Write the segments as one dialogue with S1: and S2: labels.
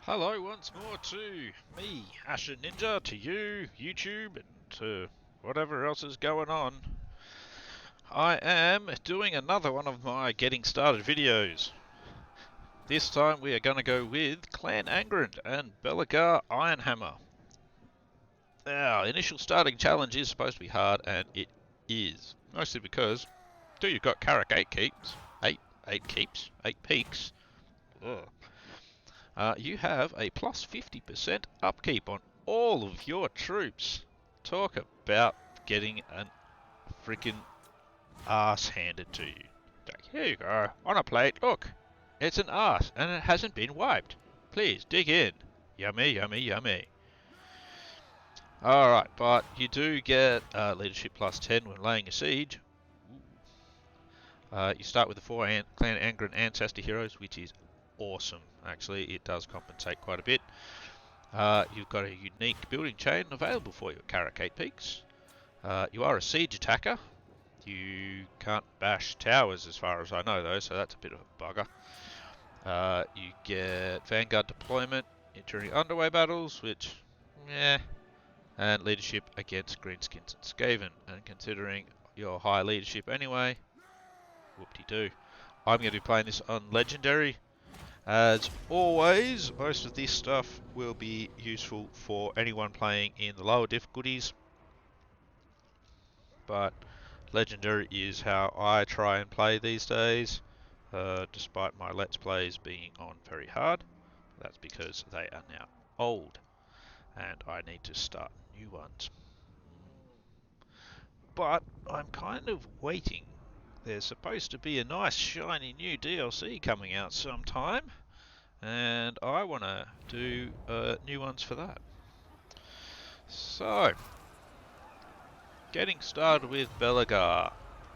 S1: Hello once more to me, Asher Ninja, to you, YouTube, and to whatever else is going on. I am doing another one of my getting started videos. This time we are going to go with Clan Angren and Belegar Ironhammer. Our initial starting challenge is supposed to be hard, and it is. Mostly because, you've got Karak 8 keeps. 8 peaks. Ugh. You have a plus 50% upkeep on all of your troops. Talk about getting a freaking ass handed to you. Like, here you go, on a plate, look. It's an ass, and it hasn't been wiped. Please, dig in. Yummy, yummy, yummy. Alright, but you do get leadership plus 10 when laying a siege. You start with the 4 Clan Angren Ancestor Heroes, which is awesome. Actually, it does compensate quite a bit. You've got a unique building chain available for you at Karak 8 Peaks. You are a siege attacker. You can't bash towers as far as I know though, so that's a bit of a bugger. You get Vanguard deployment during underway battles, which, and leadership against Greenskins and Skaven. And considering your high leadership anyway, whoop-de-doo. I'm going to be playing this on Legendary. As always, most of this stuff will be useful for anyone playing in the lower difficulties, but Legendary is how I try and play these days, despite my Let's Plays being on very hard. That's because they are now old, and I need to start new ones. But I'm kind of waiting. There's supposed to be a nice shiny new DLC coming out sometime, and I want to do new ones for that. So, getting started with Belegar.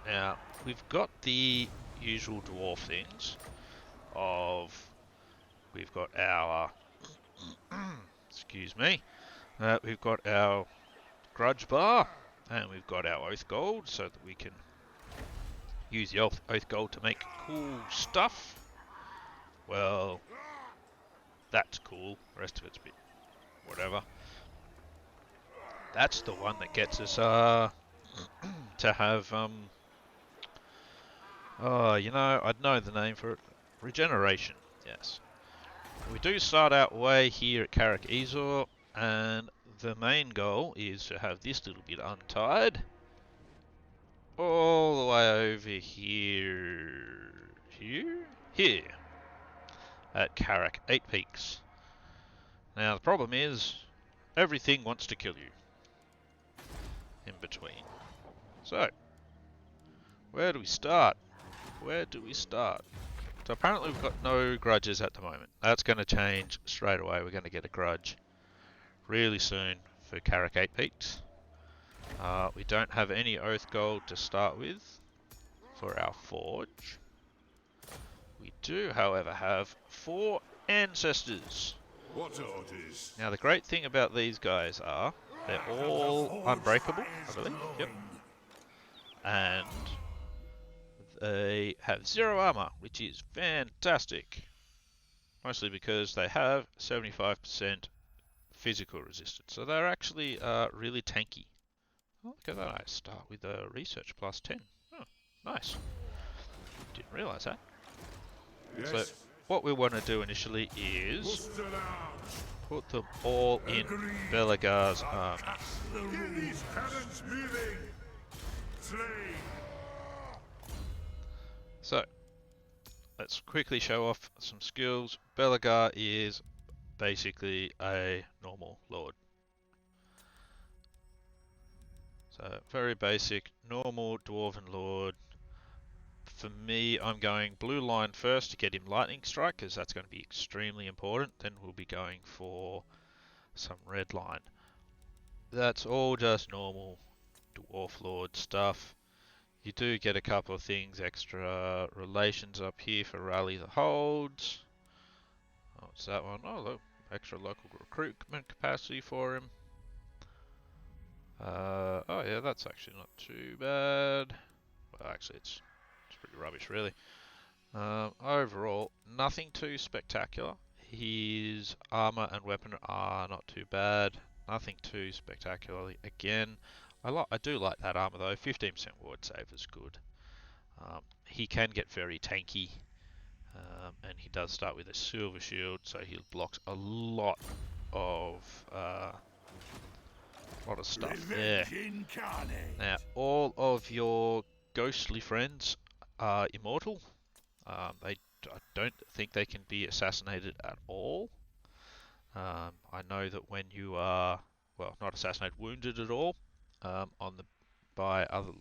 S1: Now, we've got the usual dwarf things of, we've got our, excuse me, we've got our grudge bar, and we've got our oath gold, so that we can use the oath gold to make cool stuff. Well, that's cool. The rest of it's a bit whatever. That's the one that gets us to have I'd know the name for it. Regeneration, yes. We do start out way here at Karak Ezor, and the main goal is to have this little bit untied all the way over here. Here. At Karak 8 Peaks. Now the problem is, everything wants to kill you in between. So, where do we start? Where do we start? So apparently we've got no grudges at the moment. That's going to change straight away. We're going to get a grudge really soon for Karak 8 Peaks. We don't have any oath gold to start with for our forge. We do, however, have 4 ancestors. Now the great thing about these guys are they're all unbreakable, I believe. Yep. And they have 0 armor, which is fantastic. Mostly because they have 75% physical resistance. So they're actually really tanky. Oh, look at that, I start with a research plus 10. Oh, nice. Didn't realise that. Yes. So what we want to do initially is put them all in Belegar's army. So, let's quickly show off some skills. Belegar is basically a normal lord. So, very basic, normal dwarven lord. For me, I'm going blue line first to get him lightning strike, because that's going to be extremely important. Then we'll be going for some red line. That's all just normal dwarf lord stuff. You do get a couple of things, extra relations up here for rally the holds. Oh, what's that one? Oh, look, extra local recruitment capacity for him. Oh yeah, that's actually not too bad. Well, actually, it's pretty rubbish, really. Overall, nothing too spectacular. his armor and weapon are not too bad. Nothing too spectacularly. Again, I do like that armor though. 15% ward save is good. He can get very tanky, and he does start with a silver shield, so he blocks a lot of stuff there. Now, all of your ghostly friends are immortal. I don't think they can be assassinated at all. I know that when you are, well, not assassinated, wounded at all, by other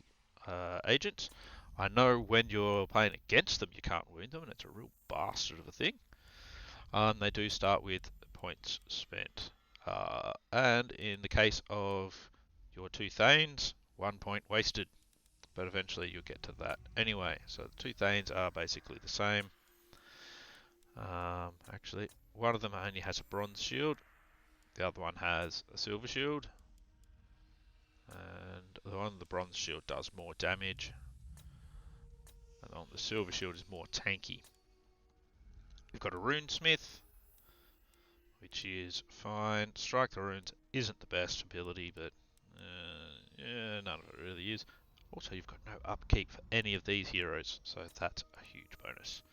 S1: agents. I know when you're playing against them, you can't wound them, and it's a real bastard of a thing. They do start with points spent, and in the case of your two Thanes, 1 point wasted. But eventually you'll get to that anyway. So the two Thanes are basically the same. Actually, one of them only has a bronze shield. The other one has a silver shield. And the one with the bronze shield does more damage. And the one with the silver shield is more tanky. We've got a runesmith, which is fine. Strike the runes isn't the best ability, but yeah, none of it really is. Also, you've got no upkeep for any of these heroes, so that's a huge bonus.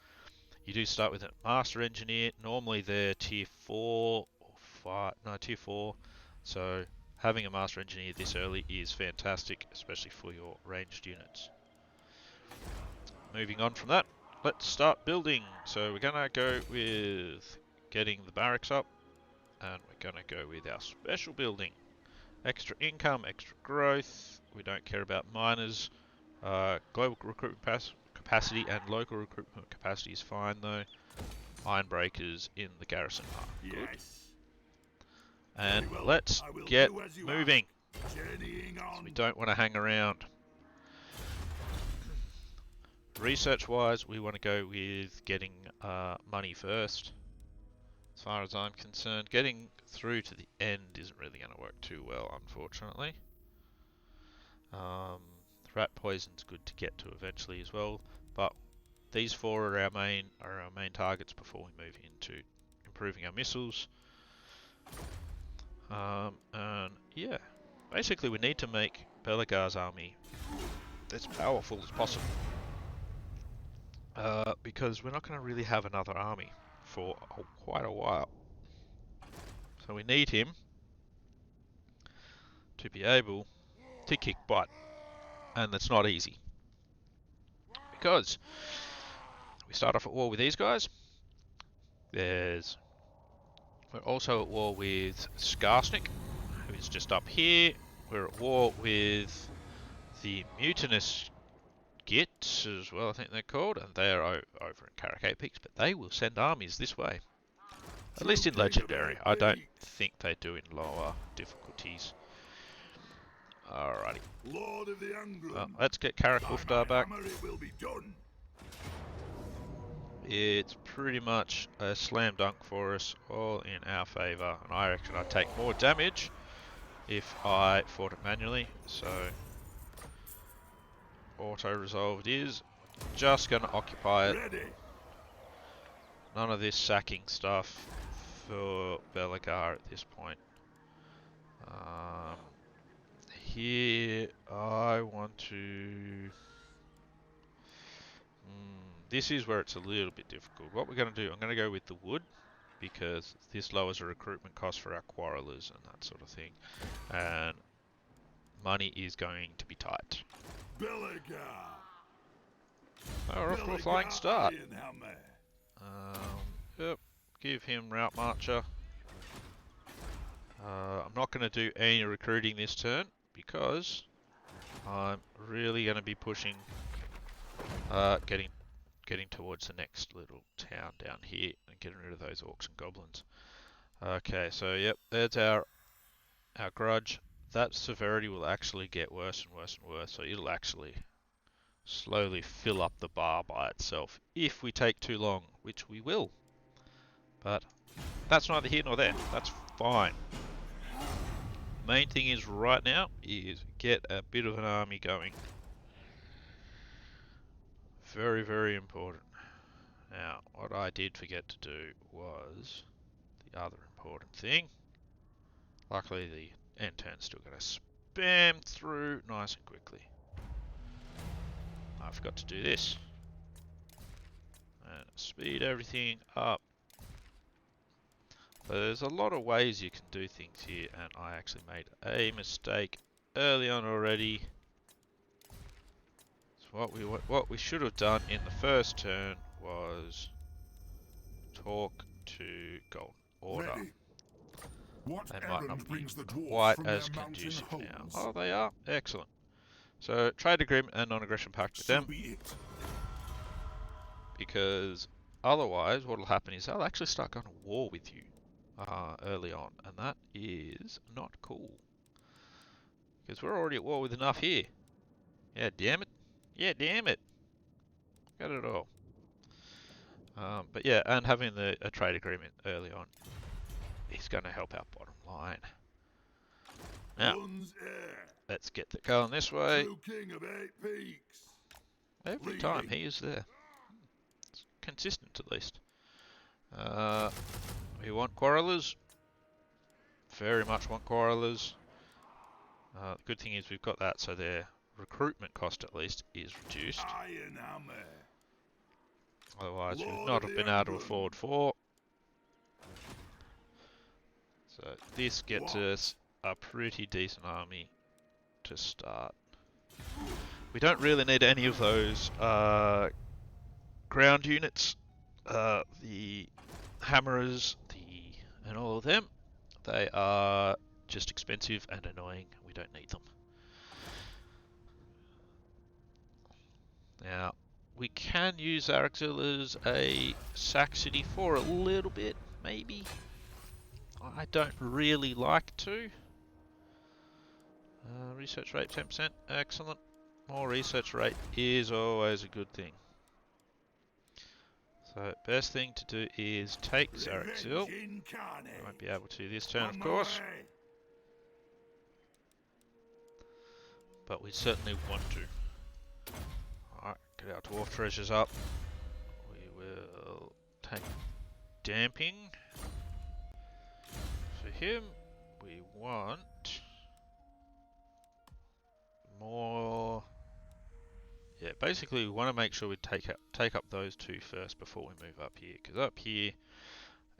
S1: You do start with a Master Engineer. Normally they're tier 4 or 5, no, tier 4. So having a Master Engineer this early is fantastic, especially for your ranged units. Moving on from that, let's start building. So we're going to go with getting the barracks up, and we're going to go with our special building. Extra income, extra growth. We don't care about miners. Global recruitment capacity and local recruitment capacity is fine though. Ironbreakers in the garrison are good. And let's get moving. So we don't want to hang around. Research wise, we want to go with getting money first. As far as I'm concerned, getting through to the end isn't really going to work too well, unfortunately. Rat poison's good to get to eventually as well, but these four are our main targets before we move into improving our missiles. And yeah, basically we need to make Belegar's army as powerful as possible, because we're not going to really have another army for quite a while. So we need him to be able to kick butt, and that's not easy, because we start off at war with these guys. We're also at war with Skarsnik, who is just up here. We're at war with the mutinous Gits as well, I think they're called, and they're over in Karak Peaks, but they will send armies this way. At least in Legendary. I don't think they do in lower difficulties. Alrighty. Well, let's get Karak Uftar back. It's pretty much a slam dunk for us, all in our favour, and I reckon I'd take more damage if I fought it manually, so auto-resolved is. Just going to occupy it. None of this sacking stuff for Belegar at this point. Here I want to... this is where it's a little bit difficult. What we're going to do, I'm going to go with the wood, because this lowers the recruitment cost for our quarrelers and that sort of thing. And money is going to be tight. Oh, we're off to a flying start. Yep, give him Route Marcher. I'm not going to do any recruiting this turn, because I'm really going to be pushing, getting towards the next little town down here and getting rid of those orcs and goblins. Okay, so yep, there's our grudge. That severity will actually get worse and worse and worse, so it'll actually slowly fill up the bar by itself if we take too long, which we will. But that's neither here nor there. That's fine. Main thing is right now is get a bit of an army going. Very, very important. Now, what I did forget to do was the other important thing. Luckily, the end turn's still going to spam through nice and quickly. I forgot to do this. And speed everything up. But there's a lot of ways you can do things here, and I actually made a mistake early on already. So what we should have done in the first turn was talk to Golden Order.
S2: Ready. What
S1: They might
S2: errand
S1: not be
S2: brings the dwarves
S1: quite
S2: from
S1: as
S2: their mountain
S1: conducive now.
S2: homes?
S1: Oh, they are? Excellent. So, trade agreement and non-aggression pact with
S2: So
S1: them,
S2: be it.
S1: because otherwise what will happen is they'll actually start going to war with you early on, and that is not cool. Because we're already at war with enough here. Yeah, damn it. Yeah, damn it. Got it all. But yeah, and having a trade agreement early on is going to help our bottom line. Now, let's get the going this way.
S2: True king of 8 peaks.
S1: Every time he is there. It's consistent at least. We want quarrelers. Very much want quarrelers. The good thing is we've got that, so their recruitment cost at least is reduced.
S2: Iron hammer.
S1: Otherwise, we
S2: Lord
S1: would not
S2: of
S1: have
S2: the
S1: been able to
S2: Emblem.
S1: afford 4. So this gets us a pretty decent army to start. We don't really need any of those ground units, the hammerers, and all of them. They are just expensive and annoying. We don't need them. Now, we can use Araxil as a sack city for a little bit, maybe. I don't really like to. Research rate 10%, excellent. More research rate is always a good thing. So, best thing to do is take Zaraxil. Won't be able to this turn, of course. But we certainly want to. Alright, get our dwarf treasures up. We will take damping. For him, we want more. Yeah, basically we want to make sure we take up those 2 first before we move up here, because up here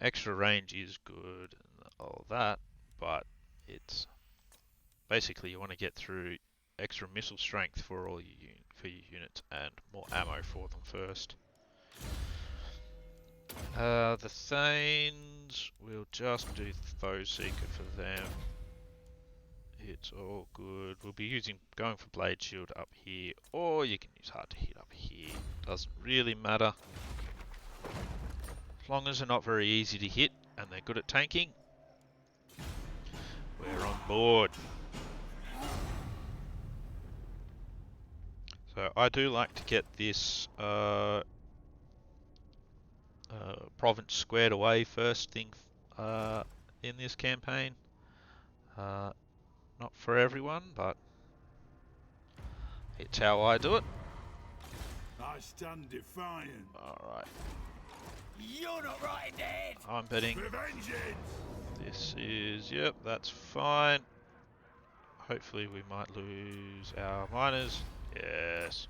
S1: extra range is good and all that, but it's basically you want to get through extra missile strength for all your units and more ammo for them first. The Thanes, we'll just do Foe Seeker for them. It's all good. We'll be going for Blade Shield up here, or you can use Hard to Hit up here. Doesn't really matter. As long as they're not very easy to hit and they're good at tanking, we're on board. So I do like to get this province squared away first thing in this campaign. Not for everyone, but it's how I do it.
S2: I stand defiant.
S1: Alright.
S2: You're not right, Dad.
S1: I'm betting
S2: For vengeance.
S1: this is, yep, that's fine. Hopefully we might lose our miners. Yes.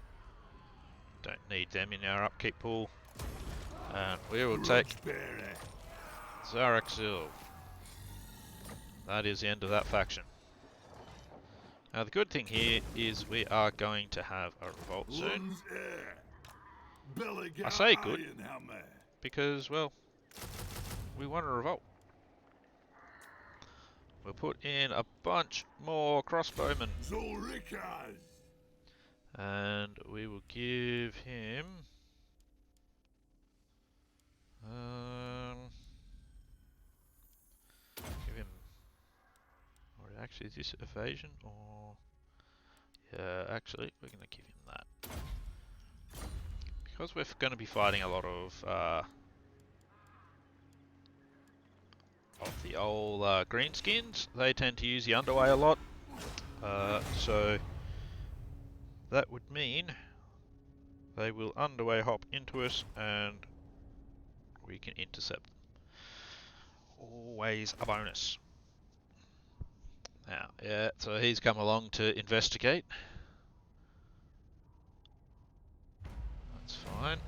S1: Don't need them in our upkeep pool. And we will take Zaraxil. That is the end of that faction. Now the good thing here is we are going to have a revolt soon. I say good because, well, we want a revolt. We'll put in a bunch more crossbowmen. And we will give him or actually is this evasion or yeah, actually we're gonna give him that. Because we're going to be fighting a lot of the old greenskins, they tend to use the underway a lot. So that would mean they will underway hop into us and we can intercept them. Always a bonus. Now, yeah, so he's come along to investigate. That's fine.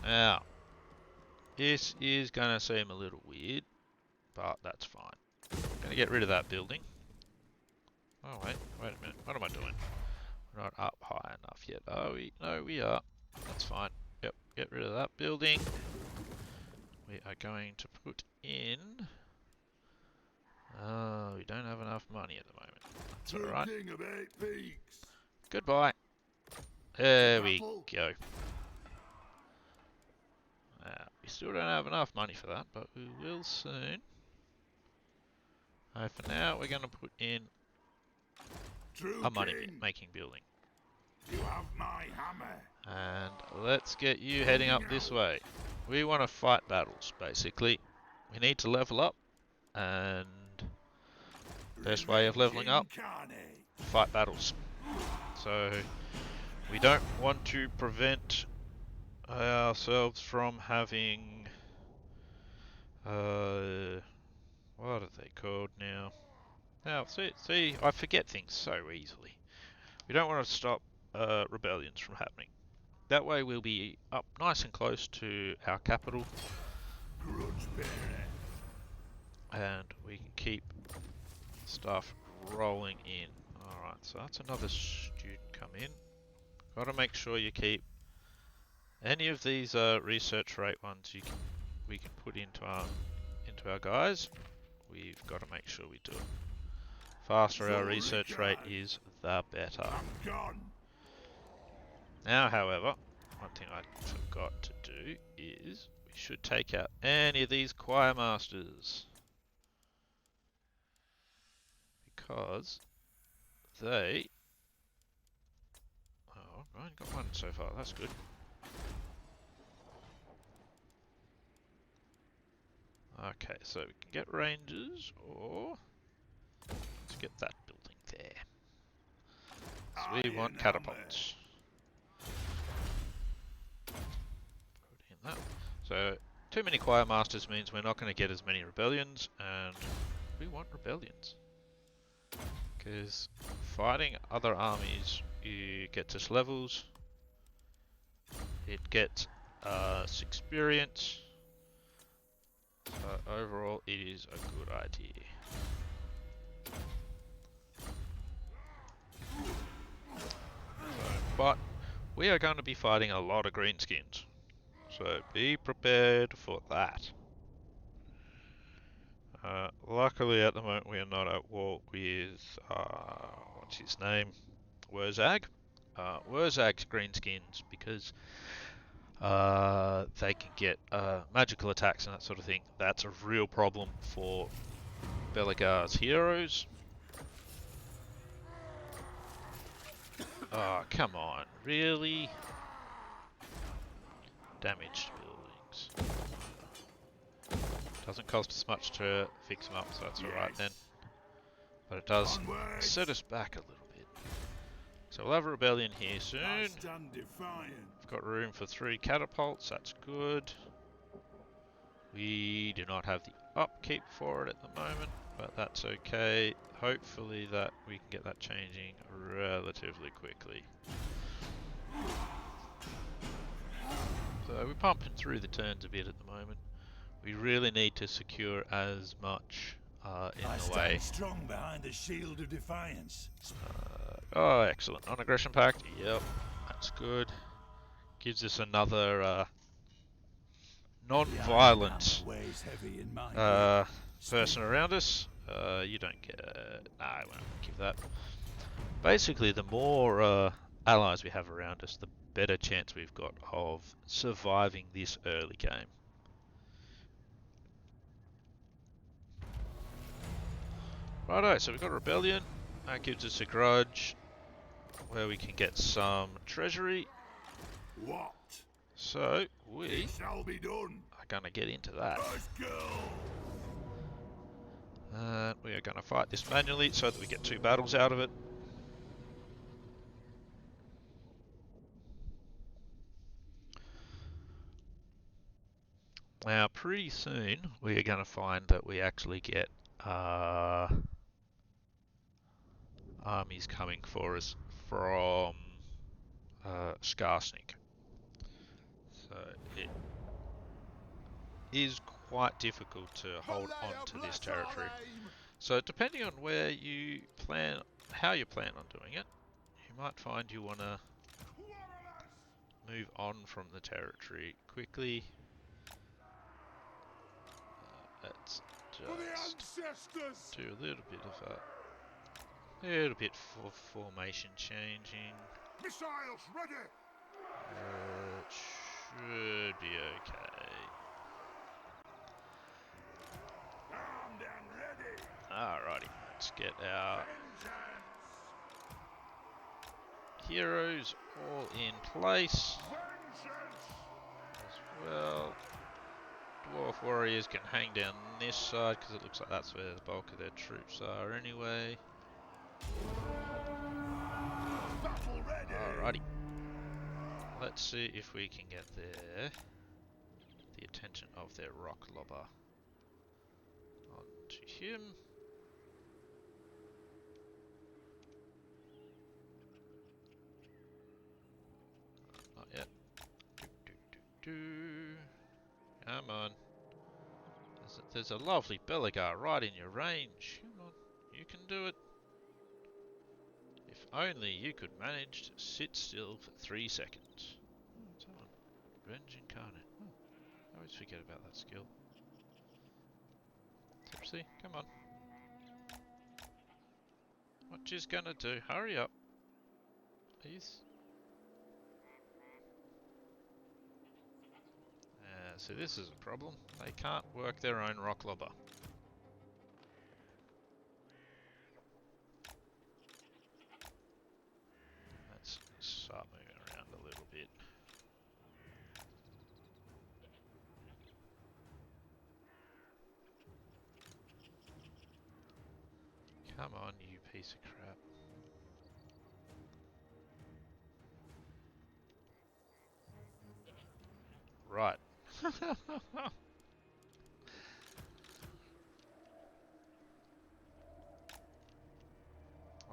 S1: Now, this is going to seem a little weird, but that's fine. I'm going to get rid of that building. Oh, wait a minute. What am I doing? We're not up high enough yet, are we? No, we are. That's fine. Yep, get rid of that building. We are going to put in... Oh, we don't have enough money at the moment. That's alright.
S2: King of 8 peaks.
S1: Goodbye. There we go. We still don't have enough money for that, but we will soon. For now, we're going to put in
S2: True
S1: a money
S2: king.
S1: making building.
S2: You have my hammer.
S1: And let's get you heading up this way. We want to fight battles, basically. We need to level up, and best way of leveling up, fight battles. So we don't want to prevent ourselves from having what are they called now? Now, see, I forget things so easily. We don't want to stop rebellions from happening. That way we'll be up nice and close to our capital. And we can keep stuff rolling in. Alright, so that's another student come in. Got to make sure you keep any of these research rate ones we can put into our guys. We've got to make sure we do it. Faster our research rate is, the better. Now, however, one thing I forgot to do is we should take out any of these choir masters, because they... Oh, I only got one so far, that's good. Okay, so we can get rangers, or let's get that building there. So we want catapults. Put in that. So too many choir masters means we're not going to get as many rebellions, and we want rebellions. Because fighting other armies, it gets us levels, it gets us experience. So overall, it is a good idea. So, but we are going to be fighting a lot of greenskins, so be prepared for that. Luckily, at the moment, we are not at war with what's his name, Wurzag. Wurzag's greenskins, because they can get magical attacks and that sort of thing. That's a real problem for Belegar's heroes. Oh, come on, really? Damaged buildings. Doesn't cost us much to fix them up, so that's alright then. But it does set us back a little bit. So we'll have a rebellion here soon. We've got room for 3 catapults, that's good. We do not have the upkeep for it at the moment, but that's okay. Hopefully that we can get that changing relatively quickly. So we're pumping through the turns a bit at the moment. We really need to secure as much in the way.
S2: Strong behind the shield of defiance.
S1: Oh, excellent. Non-aggression pact. Yep, that's good. Gives us another non-violent person around us. You don't get... Nah, I won't give that. Basically, the more allies we have around us, the better chance we've got of surviving this early game. Righto, so we've got a rebellion. That gives us a grudge where we can get some treasury.
S2: What?
S1: So we
S2: shall be done.
S1: are going to get into that.
S2: Let's go.
S1: We are going to fight this manually so that we get 2 battles out of it. Now, pretty soon we are going to find that we actually get armies coming for us from Skarsnik. So it is quite difficult to hold on to this territory. So depending on where you plan, how you plan on doing it, you might find you want to move on from the territory quickly. Let's just do a little bit of a little bit for formation changing.
S2: Missiles ready.
S1: Should be okay.
S2: Armed and ready.
S1: Alrighty, let's get our heroes all in place as well. Dwarf warriors can hang down this side because it looks like that's where the bulk of their troops are anyway.
S2: Battle ready.
S1: Alrighty. Let's see if we can get the attention of their rock lobber onto him. Not yet. Come on. There's a lovely Belegar right in your range. Come on, you can do it. If only you could manage to sit still for 3 seconds. Oh, it's on. Revenge incarnate. Oh, I always forget about that skill. Tipsy, come on. What you's gonna do? Hurry up. Please. So this is a problem. They can't work their own rock lobber. Let's start moving around a little bit. Come on, you piece of crap. Right.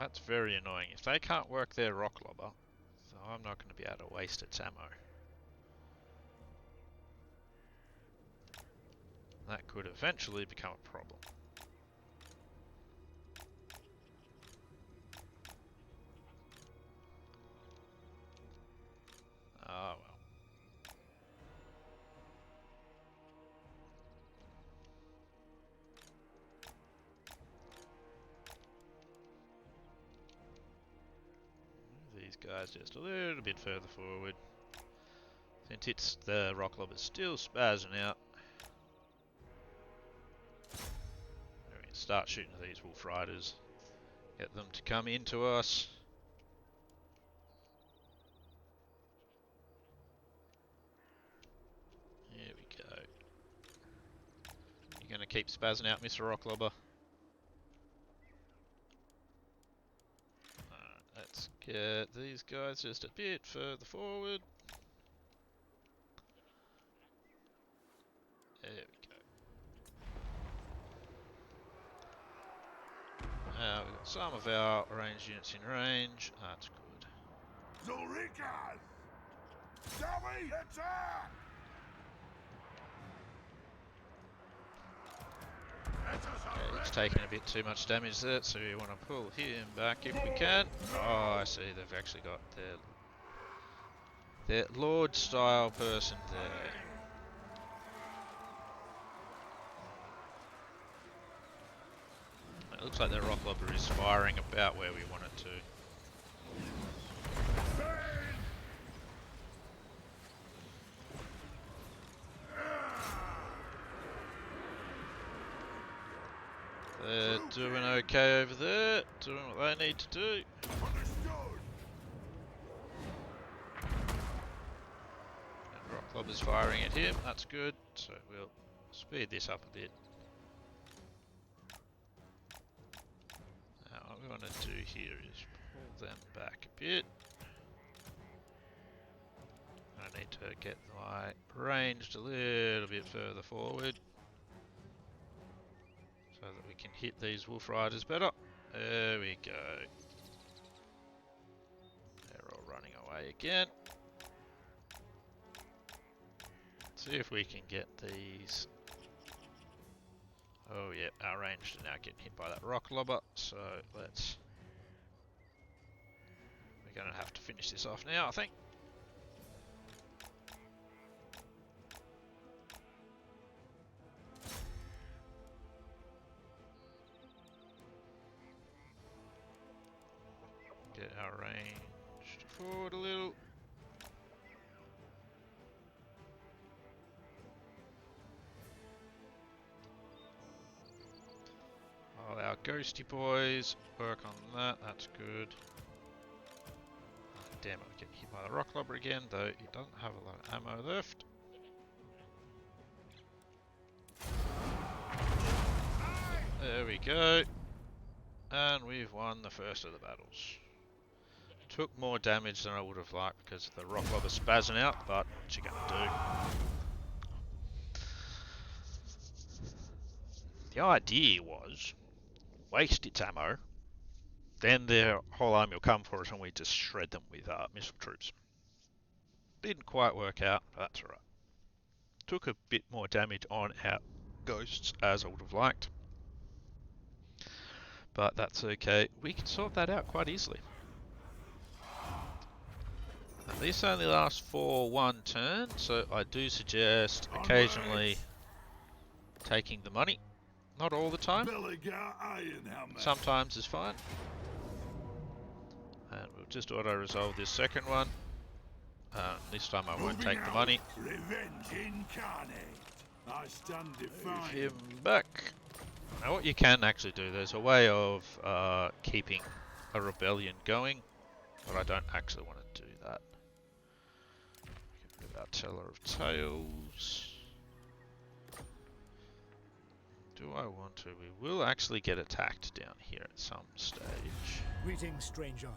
S1: That's very annoying. If they can't work their rock lobber, so I'm not going to be able to waste its ammo. That could eventually become a problem. Ah, well. These guys just a little bit further forward. Since the rock lobber's still spazzing out. We can start shooting at these wolf riders. Get them to come into us. Here we go. You're going to keep spazzing out, Mr. Rocklobber. Alright, let's get these guys just a bit further forward. There we go. Now we've got some of our ranged units in range. That's good.
S2: Zulrikas! Dummy, attack!
S1: Okay, he's taking a bit too much damage there, so we want to pull him back if we can. Oh, I see, they've actually got their Lord style person there. It looks like their rock lobber is firing about where we want it to. They're doing okay over there, doing what they need to do. And rock lobber's firing at him, that's good, so we'll speed this up a bit. Now what we want to do here is pull them back a bit. I need to get my ranged a little bit further forward so that we can hit these wolf riders better. There we go. They're all running away again. See if we can get these. Oh yeah, our ranged are now getting hit by that rock lobber, so let's... We're going to have to finish this off now, I think. Get our ranged forward a little. While our ghosty boys work on that, that's good. Damn it, we're getting hit by the rock lobber again, though he doesn't have a lot of ammo left. There we go. And we've won the first of the battles. Took more damage than I would have liked because of the rock lobber spazzing out, but what you gonna do? The idea was waste its ammo, then their whole army will come for us and we just shred them with missile troops. Didn't quite work out, but that's alright. Took a bit more damage on our ghosts as I would have liked, but that's okay. We can sort that out quite easily. Now, this only lasts for one turn, so I do suggest occasionally taking the money. Not all the time.
S2: Belegar Hammer.
S1: Sometimes is fine. And we'll just auto-resolve this second one. This time I won't take the money.
S2: Revenge incarnate. I stand
S1: Move
S2: defiant.
S1: him back. Now what you can actually do, there's a way of keeping a rebellion going, but I don't actually want to do that. Get rid of our Teller of Tales. Do I want to? We will actually get attacked down here at some stage.
S3: Greetings, stranger.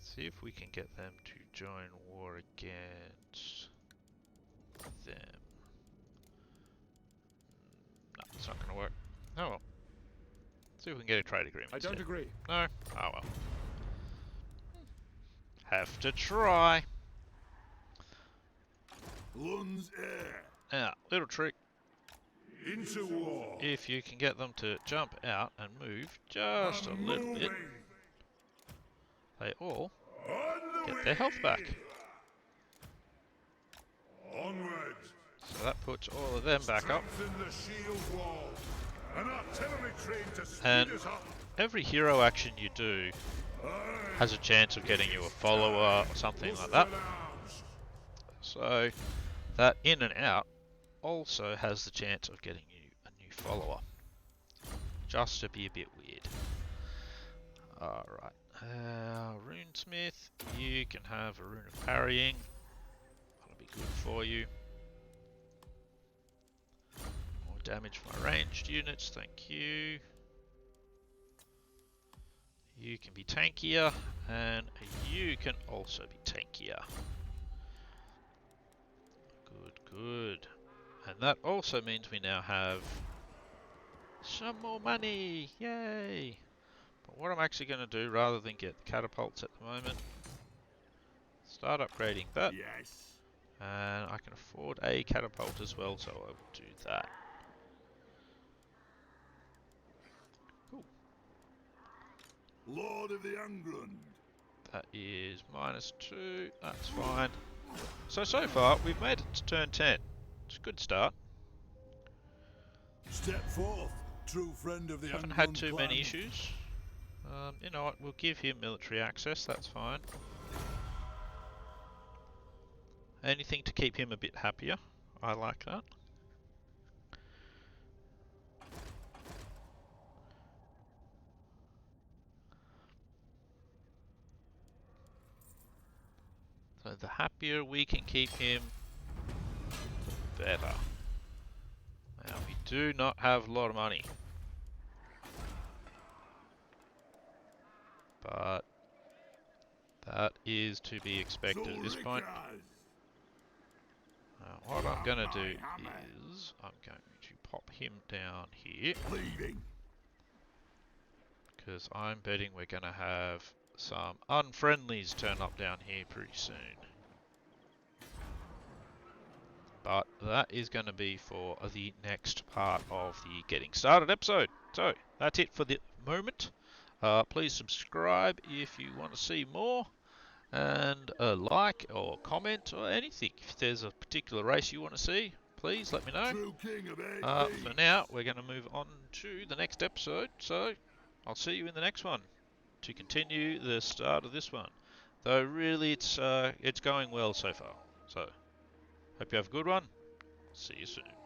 S1: See if we can get them to join war against them. No, it's not going to work. Oh well. See if we can get a trade agreement.
S3: I don't
S1: instead.
S3: agree.
S1: No? Oh well. Have to try.
S2: Lun's air.
S1: Now, little trick.
S2: Into war.
S1: If you can get them to jump out and move just a little bit, they all get their health back.
S2: Onward.
S1: So that puts all of them back up.
S2: Strengthen the shield wall. An artillery train to speed
S1: And
S2: us up.
S1: every hero action you do has a chance of getting you a follower or something like that. So that in and out also has the chance of getting you a new follower. Just to be a bit weird. Alright. Runesmith, you can have a rune of parrying. That'll be good for you. More damage for my ranged units, thank you. You can be tankier, and you can also be tankier. Good, good. And that also means we now have some more money! Yay! But what I'm actually going to do, rather than get the catapults at the moment, start upgrading that.
S2: Yes.
S1: And I can afford a catapult as well, so I will do that. Cool.
S2: Lord of the Angrund.
S1: That is -2, that's fine. So far, we've made it to turn 10. It's a good start.
S2: Step forth, true friend of the
S1: Haven't had
S2: Angrund
S1: too
S2: clan.
S1: many issues. You know what, we'll give him military access, that's fine. Anything to keep him a bit happier. I like that. So the happier we can keep him, the better. Now we do not have a lot of money. But that is to be expected at this point.
S2: Zurikaz.
S1: what I'm going to do is I'm going to pop him down here.
S2: Bleeding.
S1: Because I'm betting we're going to have some unfriendlies turn up down here pretty soon. But that is going to be for the next part of the Getting Started episode. So, that's it for the moment. Please subscribe if you want to see more. And like or comment or anything. If there's a particular race you want to see, please let me know.
S2: True king of AP.
S1: For now, we're going to move on to the next episode. So, I'll see you in the next one to continue the start of this one. Though really, it's going well so far. So, hope you have a good one. See you soon.